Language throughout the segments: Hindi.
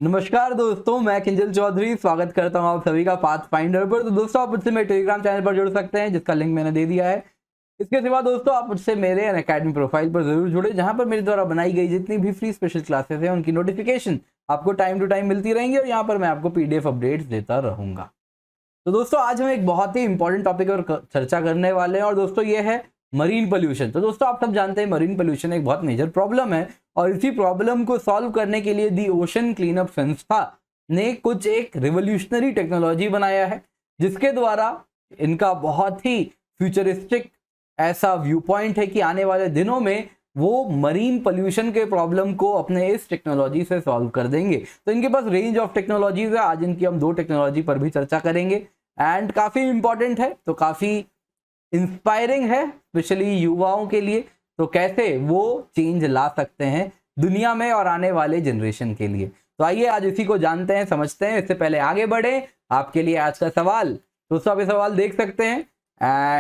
नमस्कार दोस्तों, मैं किंजल चौधरी स्वागत करता हूं आप सभी का पाथफाइंडर पर। तो दोस्तों आप मुझसे मेरे टेलीग्राम चैनल पर जुड़ सकते हैं जिसका लिंक मैंने दे दिया है। इसके सिवा दोस्तों आप मुझसे मेरे अनअकैडमी प्रोफाइल पर जरूर जुड़े, जहां पर मेरे द्वारा बनाई गई जितनी भी फ्री स्पेशल क्लासेस हैं उनकी नोटिफिकेशन आपको टाइम टू टाइम मिलती रहेंगी और यहाँ पर मैं आपको पीडीएफ अपडेट्स देता रहूंगा। तो दोस्तों आज हम एक बहुत ही इंपॉर्टेंट टॉपिक पर चर्चा करने वाले हैं और दोस्तों ये है मरीन पोल्यूशन। तो दोस्तों आप सब जानते हैं मरीन पोल्यूशन एक बहुत मेजर प्रॉब्लम है और इसी प्रॉब्लम को सॉल्व करने के लिए दी ओशन क्लीनअप संस्था ने कुछ एक रिवोल्यूशनरी टेक्नोलॉजी बनाया है जिसके द्वारा इनका बहुत ही फ्यूचरिस्टिक ऐसा व्यू पॉइंट है कि आने वाले दिनों में वो मरीन पोल्यूशन के प्रॉब्लम को अपने इस टेक्नोलॉजी से सॉल्व कर देंगे। तो इनके पास रेंज ऑफ टेक्नोलॉजीज है, आज इनकी हम 2 टेक्नोलॉजी पर भी चर्चा करेंगे एंड काफी इंपॉर्टेंट है, तो काफी इंस्पायरिंग है स्पेशली युवाओं के लिए। तो कैसे वो चेंज ला सकते हैं दुनिया में और आने वाले जनरेशन के लिए, तो आइए आज इसी को जानते हैं, समझते हैं। इससे पहले आगे बढ़े आपके लिए आज का सवाल। दोस्तों आप ये सवाल देख सकते हैं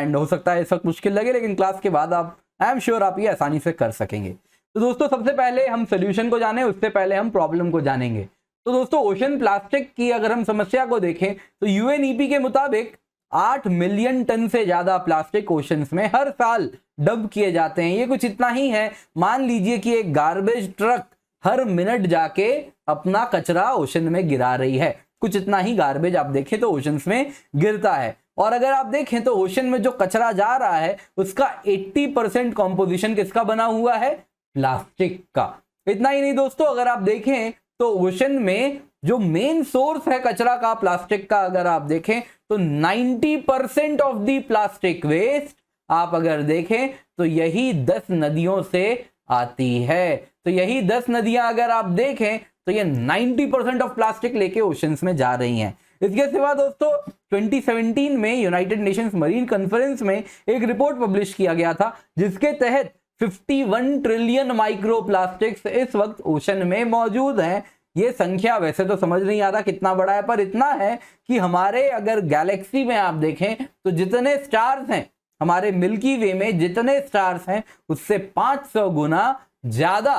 एंड हो सकता है इस वक्त मुश्किल लगे लेकिन क्लास के बाद आप आई एम श्योर आप ये आसानी से कर सकेंगे। तो दोस्तों सबसे पहले हम सोल्यूशन को जाने, उससे पहले हम प्रॉब्लम को जानेंगे। तो दोस्तों ओशन प्लास्टिक की अगर हम समस्या को देखें तो यूएनईपी के मुताबिक 8 मिलियन टन से ज्यादा प्लास्टिक ओशंस में हर साल डंप किए जाते हैं। ये कुछ इतना ही है, मान लीजिए कि एक गार्बेज ट्रक हर मिनट जाके अपना कचरा ओशन में गिरा रही है। कुछ इतना ही गार्बेज आप देखें तो ओशंस में गिरता है। और अगर आप देखें तो ओशन में जो कचरा जा रहा है उसका 80% कॉम्पोजिशन किसका बना हुआ है? प्लास्टिक का। इतना ही नहीं दोस्तों, अगर आप देखें तो ओशन में जो मेन सोर्स है कचरा का प्लास्टिक का, अगर आप देखें तो 90% ऑफ दी प्लास्टिक वेस्ट आप अगर देखें तो यही 10 नदियों से आती है। तो यही 10 नदियां अगर आप देखें तो ये 90% ऑफ प्लास्टिक लेके ओशंस में जा रही हैं। इसके सिवा दोस्तों 2017 में यूनाइटेड नेशंस मरीन कॉन्फ्रेंस में एक रिपोर्ट पब्लिश किया गया था जिसके तहत 51 ट्रिलियन माइक्रो प्लास्टिक्स इस वक्त ओशन में मौजूद हैं। ये संख्या वैसे तो समझ नहीं आ रहा कितना बड़ा है, पर इतना है कि हमारे अगर गैलेक्सी में आप देखें तो जितने स्टार्स हैं, हमारे मिल्की वे में जितने स्टार्स हैं उससे 500 गुना ज्यादा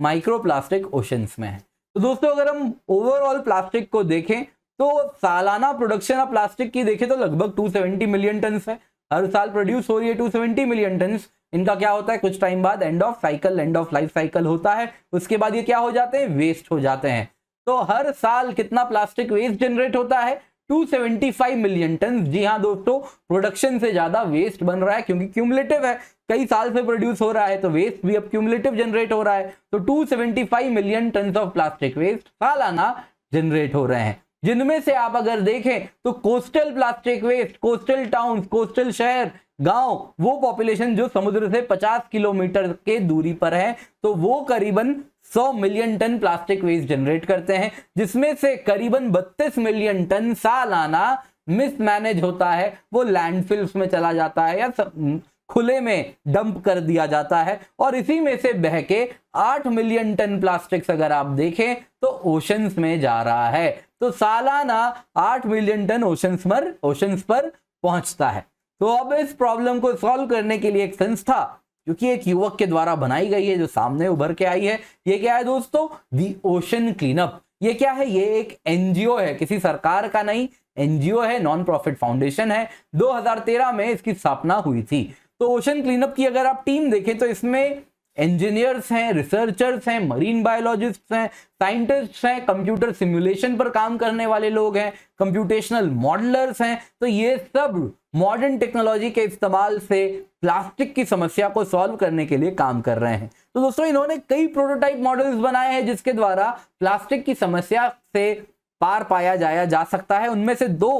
माइक्रो प्लास्टिक ओशंस में है। तो दोस्तों अगर हम ओवरऑल प्लास्टिक को देखें तो सालाना प्रोडक्शन ऑफ प्लास्टिक की देखें तो लगभग 270 मिलियन टन है। हर साल प्रोड्यूस हो रही है 270 मिलियन टन। इनका क्या होता है, कुछ टाइम बाद एंड ऑफ लाइफ साइकिल होता है, उसके बाद ये क्या हो जाते हैं, वेस्ट हो जाते हैं। तो हर साल कितना प्लास्टिक वेस्ट जनरेट होता है? 275 मिलियन टन। जी हाँ दोस्तों, प्रोडक्शन से ज्यादा वेस्ट बन रहा है क्योंकि क्यूमुलेटिव है, कई साल से प्रोड्यूस हो रहा है तो वेस्ट भी अब क्यूमुलेटिव जनरेट हो रहा है। तो 275 million ton of plastic waste सालाना जनरेट हो रहे हैं, जिनमें से आप अगर देखें तो coastal plastic waste, coastal towns, coastal शहर, गांव, वो पॉपुलेशन जो समुद्र से 50 किलोमीटर के दूरी पर है, तो वो करीबन 100 million ton plastic waste generate करते हैं, जिसमें से करीबन 32 मिलियन टन सालाना मिसमैनेज होता है, वो लैंडफिल्स में चला जाता है या खुले में डंप कर दिया जाता है। और इसी में से बह के 8 मिलियन टन प्लास्टिक्स अगर आप देखें तो ओशंस में जा रहा है। तो सालाना 8 मिलियन टन ओशंस पर पहुंचता है। तो अब इस प्रॉब्लम को सॉल्व करने के लिए एक संस्था जो कि एक युवक के द्वारा बनाई गई है, जो सामने उभर के आई है, ये क्या है दोस्तों? The ocean cleanup. ये क्या है? ये एक एनजीओ है, किसी सरकार का नहीं, एनजीओ है, नॉन प्रॉफिट फाउंडेशन है। 2013 में इसकी स्थापना हुई थी। तो ओशन क्लीनअप की अगर आप टीम देखें तो इसमें इंजीनियर्स हैं, रिसर्चर्स हैं, मरीन बायोलॉजिस्ट हैं, साइंटिस्ट हैं, कंप्यूटर सिमुलेशन पर काम करने वाले लोग हैं, कंप्यूटेशनल मॉडलर्स हैं। तो ये सब मॉडर्न टेक्नोलॉजी के इस्तेमाल से प्लास्टिक की समस्या को सॉल्व करने के लिए काम कर रहे हैं। तो दोस्तों इन्होंने कई प्रोटोटाइप मॉडल्स बनाए हैं जिसके द्वारा प्लास्टिक की समस्या से पार पाया जाया जा सकता है। उनमें से 2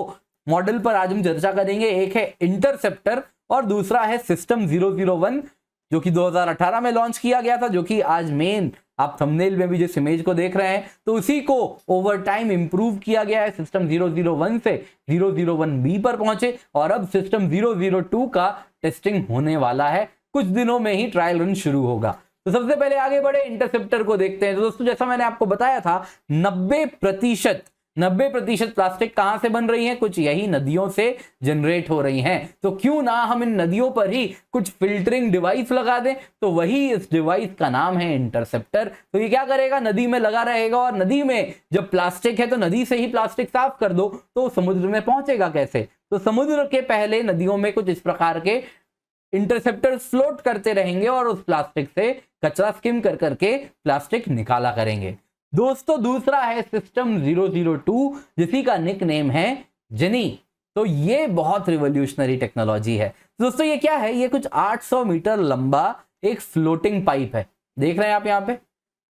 मॉडल पर आज हम चर्चा करेंगे, एक है इंटरसेप्टर और दूसरा है सिस्टम 001 जो कि 2018 में लॉन्च किया गया था, जो कि आज मेन आप थंबनेल में भी जिस इमेज को देख रहे हैं तो उसी को ओवर टाइम इंप्रूव किया गया है। सिस्टम 001 से 001B पर पहुंचे और अब सिस्टम 002 का टेस्टिंग होने वाला है, कुछ दिनों में ही ट्रायल रन शुरू होगा। तो सबसे पहले आगे बढ़े इंटरसेप्टर को देखते हैं। तो दोस्तों जैसा मैंने आपको बताया था 90% 90% प्लास्टिक कहां से बन रही है? कुछ यही नदियों से जनरेट हो रही हैं। तो क्यों ना हम इन नदियों पर ही कुछ फिल्टरिंग डिवाइस लगा दें। तो वही इस डिवाइस का नाम है इंटरसेप्टर। तो ये क्या करेगा? नदी में लगा रहेगा, और नदी में जब प्लास्टिक है तो नदी से ही प्लास्टिक साफ कर दो तो समुद्र में पहुंचेगा कैसे? तो समुद्र के पहले नदियों में कुछ इस प्रकार के इंटरसेप्टर फ्लोट करते रहेंगे और उस प्लास्टिक से कचरा स्किम कर करके प्लास्टिक निकाला करेंगे। दोस्तों दूसरा है सिस्टम 002, जिसी का निक नेम है जेनी। तो ये बहुत रिवोल्यूशनरी टेक्नोलॉजी है। दोस्तों ये क्या है? ये कुछ 800 मीटर लंबा एक फ्लोटिंग पाइप है। देख रहे हैं आप यहाँ पे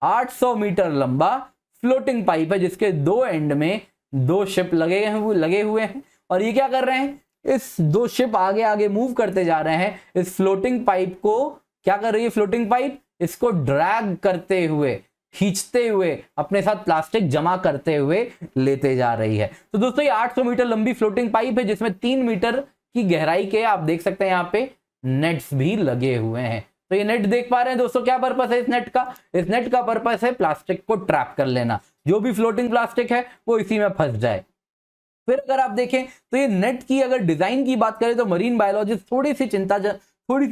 800 मीटर लंबा फ्लोटिंग पाइप है, जिसके दो एंड में 2 शिप लगे हुए हैं। और ये क्या कर रहे हैं? इस 2 शिप आगे आगे मूव करते जा रहे हैं। इस फ्लोटिंग पाइप को क्या कर रही है? फ्लोटिंग पाइप इसको ड्रैग करते हुए, खींचते हुए, अपने साथ प्लास्टिक जमा करते हुए लेते जा रही है। तो दोस्तों ये 800 मीटर लंबी फ्लोटिंग पाइप है, जिसमें 3 मीटर की गहराई के आप देख सकते हैं यहाँ पे नेट्स भी लगे हुए हैं। तो ये नेट देख पा रहे हैं दोस्तों, क्या पर्पस है इस नेट का? इस नेट का पर्पस है प्लास्टिक को ट्रैप कर लेना। जो भी फ्लोटिंग प्लास्टिक है वो इसी में फंस जाए। फिर अगर आप देखें तो ये नेट की अगर डिजाइन की बात करें तो मरीन बायोलॉजिस्ट थोड़ी सी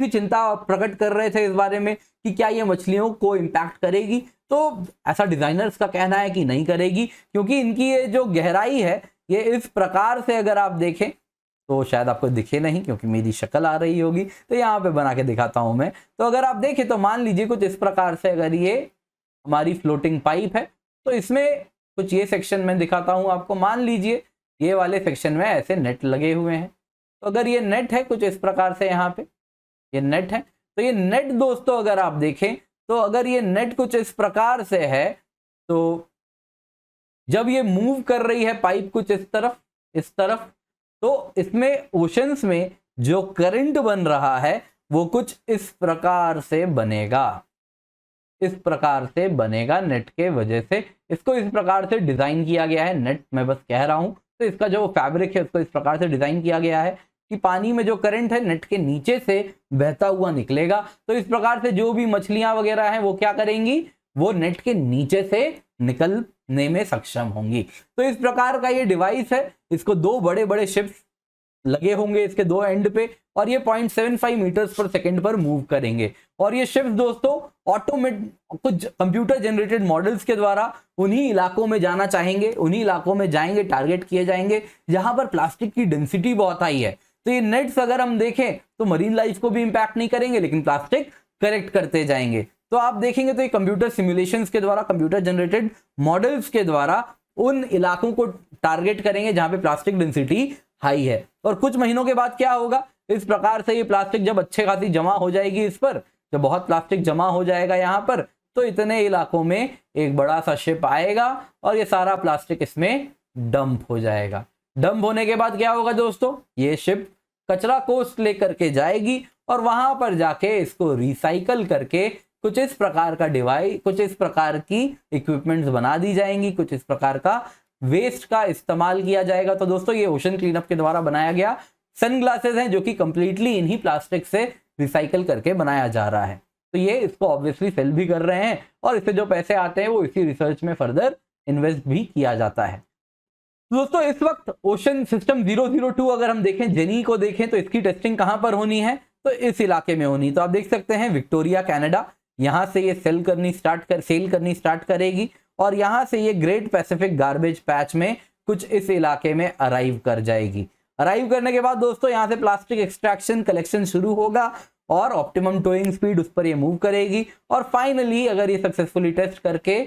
चिंता प्रकट कर रहे थे इस बारे में कि क्या ये मछलियों को इंपैक्ट करेगी। तो ऐसा डिजाइनर्स का कहना है कि नहीं करेगी, क्योंकि इनकी ये जो गहराई है ये इस प्रकार से, अगर आप देखें तो शायद आपको दिखे नहीं क्योंकि मेरी शक्ल आ रही होगी, तो यहाँ पे बना के दिखाता हूं मैं। तो अगर आप देखें तो मान लीजिए कुछ इस प्रकार से अगर ये हमारी फ्लोटिंग पाइप है, तो इसमें कुछ ये सेक्शन में दिखाता हूं आपको। मान लीजिए ये वाले सेक्शन में ऐसे नेट लगे हुए हैं। तो अगर ये नेट है कुछ इस प्रकार से, यहाँ पे ये नेट है, तो ये नेट दोस्तों अगर आप देखें तो अगर ये नेट कुछ इस प्रकार से है, तो जब ये मूव कर रही है पाइप कुछ इस तरफ, तो इसमें ओशंस में जो करंट बन रहा है वो कुछ इस प्रकार से बनेगा, इस प्रकार से बनेगा नेट के वजह से। इसको इस प्रकार से डिजाइन किया गया है। नेट मैं बस कह रहा हूं, तो इसका जो फैब्रिक है उसको इस प्रकार से डिजाइन किया गया है कि पानी में जो करंट है नेट के नीचे से बहता हुआ निकलेगा। तो इस प्रकार से जो भी मछलियां वगैरह हैं वो क्या करेंगी? वो नेट के नीचे से निकलने में सक्षम होंगी। तो इस प्रकार का ये डिवाइस है। इसको 2 बड़े बड़े शिप्स लगे होंगे इसके 2 एंड पे, और ये 0.75 मीटर्स पर सेकंड पर मूव करेंगे। और ये शिप्स दोस्तों कुछ कंप्यूटर जनरेटेड मॉडल्स के द्वारा उन्हीं इलाकों में जाना चाहेंगे, उन्हीं इलाकों में जाएंगे, टारगेट किए जाएंगे जहां पर प्लास्टिक की डेंसिटी बहुत हाई है। तो ये नेट्स अगर हम देखें तो मरीन लाइफ को भी इंपैक्ट नहीं करेंगे, लेकिन प्लास्टिक करेक्ट करते जाएंगे। तो आप देखेंगे तो ये कंप्यूटर सिमुलेशंस के द्वारा, कंप्यूटर जनरेटेड मॉडल्स के द्वारा उन इलाकों को टारगेट करेंगे जहां पे प्लास्टिक डेंसिटी हाई है। और कुछ महीनों के बाद क्या होगा? इस प्रकार से ये प्लास्टिक जब अच्छे खासी जमा हो जाएगी, इस पर जब बहुत प्लास्टिक जमा हो जाएगा यहाँ पर, तो इतने इलाकों में एक बड़ा सा शिप आएगा और ये सारा प्लास्टिक इसमें डंप हो जाएगा। डंप होने के बाद क्या होगा दोस्तों? ये शिप कचरा कोस्ट लेकर के जाएगी और वहां पर जाके इसको रिसाइकल करके कुछ इस प्रकार का डिवाइस, कुछ इस प्रकार की इक्विपमेंट्स बना दी जाएंगी, कुछ इस प्रकार का वेस्ट का इस्तेमाल किया जाएगा। तो दोस्तों ये ओशन क्लीनअप के द्वारा बनाया गया सनग्लासेस हैं, जो कि कंप्लीटली इन्हीं प्लास्टिक से रिसाइकल करके बनाया जा रहा है। तो ये इसको ऑब्वियसली सेल भी कर रहे हैं और इससे जो पैसे आते हैं वो इसी रिसर्च में फर्दर इन्वेस्ट भी किया जाता है। दोस्तों इस वक्त ओशन सिस्टम 002 अगर हम देखें, जेनी को देखें, तो इसकी टेस्टिंग कहां पर होनी है? तो इस इलाके में होनी। तो आप देख सकते हैं विक्टोरिया कनाडा, यहां से ये सेल करनी स्टार्ट करेगी और यहां से ये ग्रेट पैसिफिक गार्बेज पैच में कुछ इस इलाके में अराइव कर जाएगी। अराइव करने के बाद दोस्तों यहां से प्लास्टिक एक्सट्रैक्शन कलेक्शन शुरू होगा और ऑप्टिमम टोइंग स्पीड उस पर ये मूव करेगी और फाइनली अगर ये सक्सेसफुली टेस्ट करके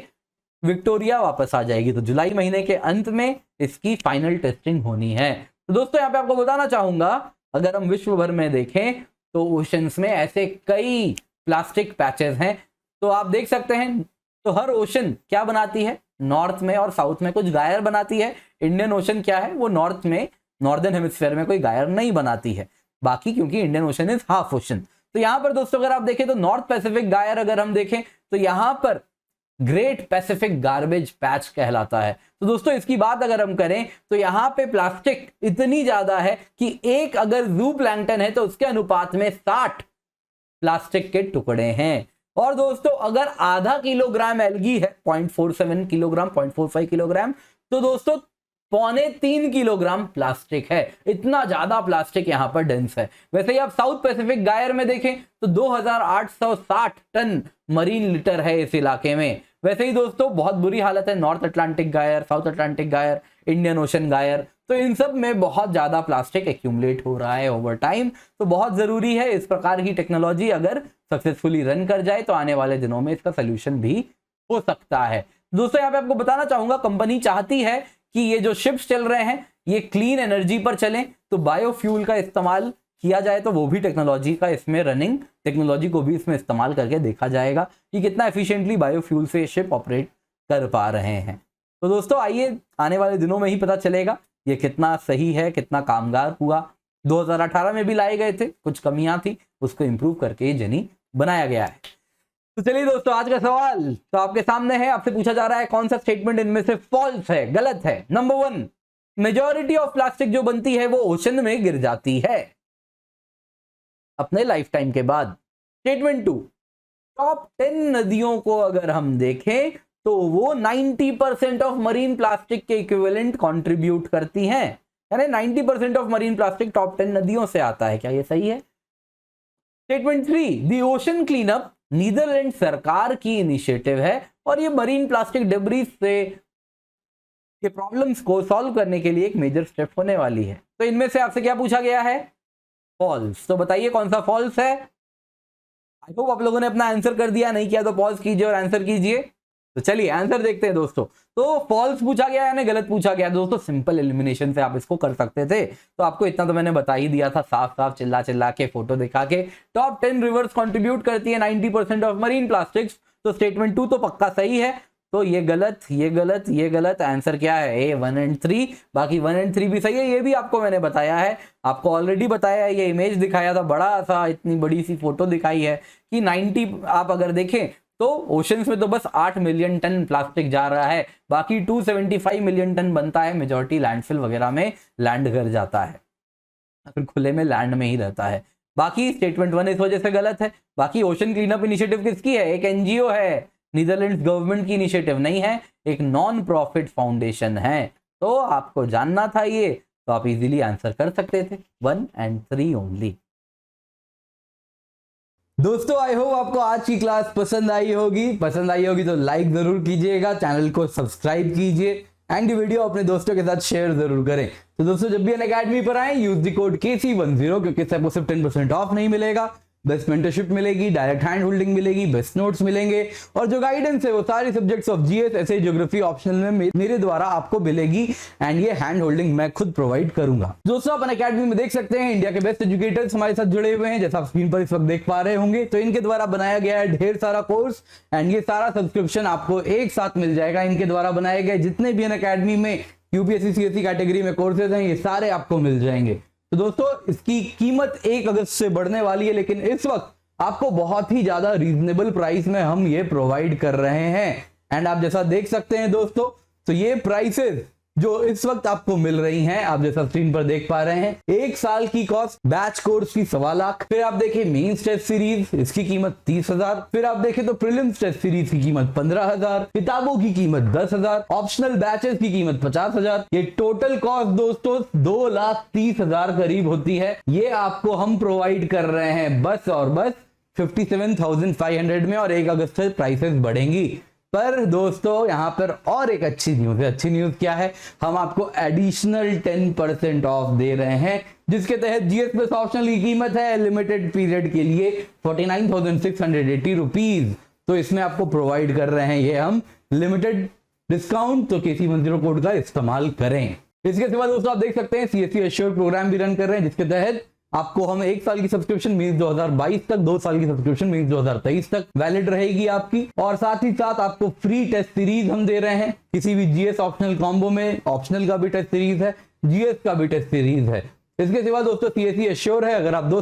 विक्टोरिया वापस आ जाएगी तो जुलाई महीने के अंत में इसकी फाइनल टेस्टिंग होनी है। तो दोस्तों यहाँ पे आपको बताना चाहूंगा, अगर हम विश्व भर में देखें तो ओशंस में ऐसे कई प्लास्टिक पैचेस हैं। तो आप देख सकते हैं, तो हर ओशन क्या बनाती है? नॉर्थ में और साउथ में कुछ गायर बनाती है। इंडियन ओशन क्या है? वो नॉर्थ में, नॉर्दर्न हेमिस्फीयर में कोई गायर नहीं बनाती है। बाकी क्योंकि Indian ocean is half ocean. तो यहां पर दोस्तों अगर आप देखें तो नॉर्थ पैसिफिक गायर अगर हम देखें तो यहां पर ग्रेट पैसिफिक गार्बेज पैच कहलाता है। तो दोस्तों इसकी बात अगर हम करें तो यहां पे प्लास्टिक इतनी ज्यादा है कि एक अगर जू प्लैंकटन है तो उसके अनुपात में 60 प्लास्टिक के टुकड़े हैं। और दोस्तों अगर आधा किलोग्राम एल्गी है, 0.47 किलोग्राम, 0.45 किलोग्राम, तो दोस्तों 3.25 किलोग्राम प्लास्टिक है। इतना ज्यादा प्लास्टिक यहां पर डेंस है। वैसे ही आप साउथ पैसिफिक गायर में देखें तो 2860 टन मरीन लिटर है इस इलाके में। वैसे ही दोस्तों बहुत बुरी हालत है नॉर्थ अटलांटिक गायर, साउथ अटलांटिक गायर, इंडियन ओशन गायर, तो इन सब में बहुत ज्यादा प्लास्टिक एक्यूमुलेट हो रहा है ओवर टाइम। तो बहुत जरूरी है इस प्रकार की टेक्नोलॉजी अगर सक्सेसफुली रन कर जाए तो आने वाले दिनों में इसका सोल्यूशन भी हो सकता है। दोस्तों यहाँ पे आपको बताना चाहूंगा, कंपनी चाहती है कि ये जो शिप्स चल रहे हैं ये क्लीन एनर्जी पर चलें, तो बायोफ्यूल का इस्तेमाल किया जाए तो वो भी टेक्नोलॉजी का इसमें रनिंग टेक्नोलॉजी को भी इसमें इस्तेमाल करके देखा जाएगा कि कितना एफिशिएंटली बायोफ्यूल से शिप ऑपरेट कर पा रहे हैं। तो दोस्तों आइए आने वाले दिनों में ही पता चलेगा ये कितना सही है, कितना कामगार हुआ। 2018 में भी लाए गए थे, कुछ कमियां थी, उसको इंप्रूव करके ये जेनी बनाया गया है। तो चलिए दोस्तों आज का सवाल तो आपके सामने है। आपसे पूछा जा रहा है कौन सा स्टेटमेंट इनमें से फॉल्स है, गलत है। नंबर 1, मेजॉरिटी ऑफ प्लास्टिक जो बनती है वो ओशन में गिर जाती है अपने लाइफ टाइम के बाद। स्टेटमेंट 2, टॉप 10 नदियों को अगर हम देखें तो वो 90% ऑफ मरीन प्लास्टिक के इक्विवेलेंट कंट्रीब्यूट करती हैं, यानी 90% ऑफ मरीन प्लास्टिक टॉप 10 नदियों से आता है। क्या ये सही है? Statement 3, the ocean cleanup Netherland सरकार की इनिशिएटिव है और ये मरीन प्लास्टिक डेब्रीज से के प्रॉब्लम्स को सॉल्व करने के लिए एक मेजर स्टेप होने वाली है। तो इनमें से आपसे क्या पूछा गया है? फॉल्स। तो बताइए कौन सा फॉल्स है। आई होप आप लोगों ने अपना आंसर कर दिया, नहीं किया तो पॉज कीजिए और आंसर कीजिए। तो चलिए आंसर देखते हैं दोस्तों। तो फॉल्स पूछा गया यानी गलत पूछा गया। दोस्तों सिंपल एलिमिनेशन से आप इसको कर सकते थे, तो आपको इतना तो मैंने बता ही दिया था साफ साफ चिल्ला चिल्ला के फोटो दिखा के। टॉप 10 रिवर्स कंट्रीब्यूट करती है 90% ऑफ मरीन प्लास्टिक्स। तो स्टेटमेंट 2 तो पक्का सही है। तो ये गलत, ये गलत, ये गलत। आंसर क्या है? ए 1 एंड 3। बाकी 1 एंड 3 भी सही है, ये भी आपको मैंने बताया है, आपको ऑलरेडी बताया है। ये इमेज दिखाया था, बड़ा सा इतनी बड़ी सी फोटो दिखाई है कि 90 आप अगर देखें तो ओशंस में तो बस 8 मिलियन टन प्लास्टिक जा रहा है, बाकी 275 मिलियन टन बनता है। मेजॉरिटी लैंडफिल वगैरह में लैंड कर जाता है, फिर खुले में लैंड में ही रहता है। बाकी स्टेटमेंट 1 इस वजह से गलत है। बाकी ओशन क्लीनअप इनिशिएटिव किसकी है? एक एनजीओ है, नीदरलैंड्स गवर्नमेंट की इनिशिएटिव नहीं है, एक नॉन प्रॉफिट फाउंडेशन है। तो आपको जानना था ये, तो आप इजीली आंसर कर सकते थे। 1 एंड 3 ओनली। दोस्तों आई होप आपको आज की क्लास पसंद आई होगी तो लाइक जरूर कीजिएगा, चैनल को सब्सक्राइब कीजिए एंड वीडियो अपने दोस्तों के साथ शेयर जरूर करें। तो दोस्तों जब भी अनअकैडमी पर आए यूज द कोड KC10 क्योंकि इससे आपको सिर्फ 10% ऑफ नहीं मिलेगा, बेस्ट मेंटरशिप मिलेगी, डायरेक्ट हैंड होल्डिंग मिलेगी, बेस्ट नोट्स मिलेंगे और जो गाइडेंस है वो सारी subjects of GS, SA, geography optional में मेरे द्वारा आपको मिलेगी एंड ये हैंड होल्डिंग मैं खुद प्रोवाइड करूंगा। दोस्तों आप अनअकैडमी में देख सकते हैं इंडिया के बेस्ट एजुकेटर्स हमारे साथ जुड़े हुए हैं, जैसा आप स्क्रीन पर इस वक्त देख पा रहे होंगे। तो इनके द्वारा बनाया गया है ढेर सारा कोर्स एंड ये सारा सब्सक्रिप्शन आपको एक साथ मिल जाएगा। इनके द्वारा बनाए गए जितने भी अनअकैडमी में यूपीएससी सीएससी कैटेगरी में कोर्सेज हैं ये सारे आपको मिल जाएंगे। तो दोस्तों इसकी कीमत 1 अगस्त से बढ़ने वाली है, लेकिन इस वक्त आपको बहुत ही ज्यादा रीजनेबल प्राइस में हम ये प्रोवाइड कर रहे हैं एंड आप जैसा देख सकते हैं दोस्तों, तो ये प्राइसेस जो इस वक्त आपको मिल रही हैं आप जैसा स्क्रीन पर देख पा रहे हैं। 1 साल की कॉस्ट बैच कोर्स की 1.25 लाख, फिर आप देखें मेंस टेस्ट सीरीज इसकी कीमत 30,000, फिर आप देखें तो प्रीलिम्स टेस्ट सीरीज की कीमत 15,000, किताबों की कीमत 10,000, ऑप्शनल बैचेस की कीमत 50,000। ये टोटल कॉस्ट दोस्तों 2,30,000 करीब होती है। ये आपको हम प्रोवाइड कर रहे हैं बस और बस 57,500 में और 1 अगस्त से प्राइसेस बढ़ेंगी। पर दोस्तों यहां पर और एक अच्छी न्यूज है। अच्छी न्यूज क्या है? हम आपको एडिशनल 10% ऑफ दे रहे हैं, जिसके तहत जीएस प्लस ऑप्शनल की कीमत है लिमिटेड पीरियड के लिए 49,680 रुपीज। तो इसमें आपको प्रोवाइड कर रहे हैं ये हम लिमिटेड डिस्काउंट। तो KC10 कोड का इस्तेमाल करें। इसके सिवा दोस्तों आप देख सकते हैं CSC एश्योर्ड प्रोग्राम भी रन कर रहे हैं, जिसके तहत आपको हम 1 साल की सब्सक्रिप्शन मीन्स 2022 तक, 2 साल की सब्सक्रिप्शन मीन्स 2023 तक वैलिड रहेगी आपकी। और साथ ही साथ आपको फ्री टेस्ट सीरीज हम दे रहे हैं किसी भी जीएस ऑप्शनल कॉम्बो में। ऑप्शनल का भी टेस्ट सीरीज है, जीएस का भी टेस्ट सीरीज है। इसके सिवा दोस्तों CSC एश्योर है, अगर आप 2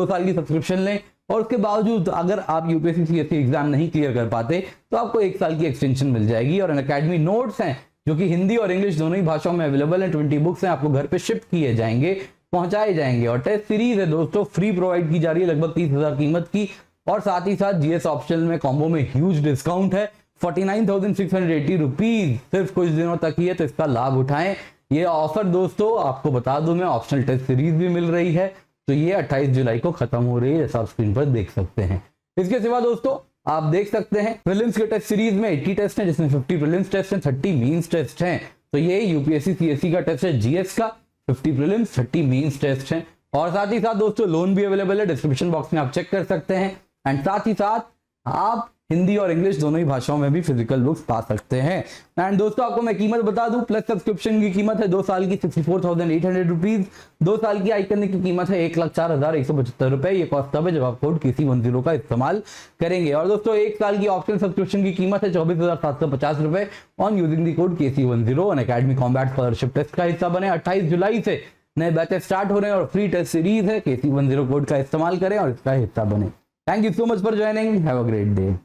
साल की सब्सक्रिप्शन लें और उसके बावजूद अगर आप यूपीएससी सीएससी एग्जाम नहीं क्लियर कर पाते तो आपको 1 साल की एक्सटेंशन मिल जाएगी। और अनअकैडमी नोट्स हैं जो कि हिंदी और इंग्लिश दोनों ही भाषाओं में अवेलेबल है। 20 बुक्स हैं, आपको घर पे शिफ्ट किए जाएंगे, पहुंचाए जाएंगे। और टेस्ट सीरीज है दोस्तों फ्री प्रोवाइड की जा रही है, लगभग 30,000 कीमत की। और साथ ही साथ जीएस ऑप्शनल में कॉम्बो में ह्यूज डिस्काउंट है 49,680 रुपीज सिर्फ कुछ दिनों तक ही है, तो इसका लाभ उठाएं। ये ऑफर दोस्तों आपको बता दूं मैं, ऑप्शनल टेस्ट सीरीज भी मिल रही है, तो ये 28 जुलाई को खत्म हो रही है, जैसा आप स्क्रीन पर देख सकते हैं। इसके सिवा दोस्तों आप देख सकते हैं प्रीलिम्स के टेस्ट सीरीज में 80 टेस्ट हैं, जिसमें 50 प्रीलिम्स टेस्ट हैं, 30 मेंस टेस्ट हैं। तो ये यूपीएससी सीएससी का टेस्ट है जीएस का, 50 प्रीलिम्स 30 मेंस टेस्ट हैं। और साथ ही साथ दोस्तों लोन भी अवेलेबल है, डिस्क्रिप्शन बॉक्स में आप चेक कर सकते हैं। एंड साथ ही साथ आप हिंदी और इंग्लिश दोनों ही भाषाओं में भी फिजिकल बुक्स पा सकते हैं। एंड दोस्तों आपको मैं कीमत बता दूं, प्लस सब्सक्रिप्शन की कीमत है 2 साल की 64,800 रुपीज, 2 साल की आइकन की कीमत है 1,04,175 रुपए। ये कॉस्ट तब है जब आप कोड KC10 का इस्तेमाल करेंगे। और दोस्तों 1 साल की ऑप्शन सब्सक्रिप्शन की कीमत है 24,750 रुपए on using the code KC10। Academy combat scholarship test का हिस्सा बने। 28 जुलाई से नए बैचेस स्टार्ट हो रहे हैं और फ्री टेस्ट सीरीज है, KC10 कोड का इस्तेमाल करें और इसका हिस्सा बने। Thank you so much for joining, have a great day.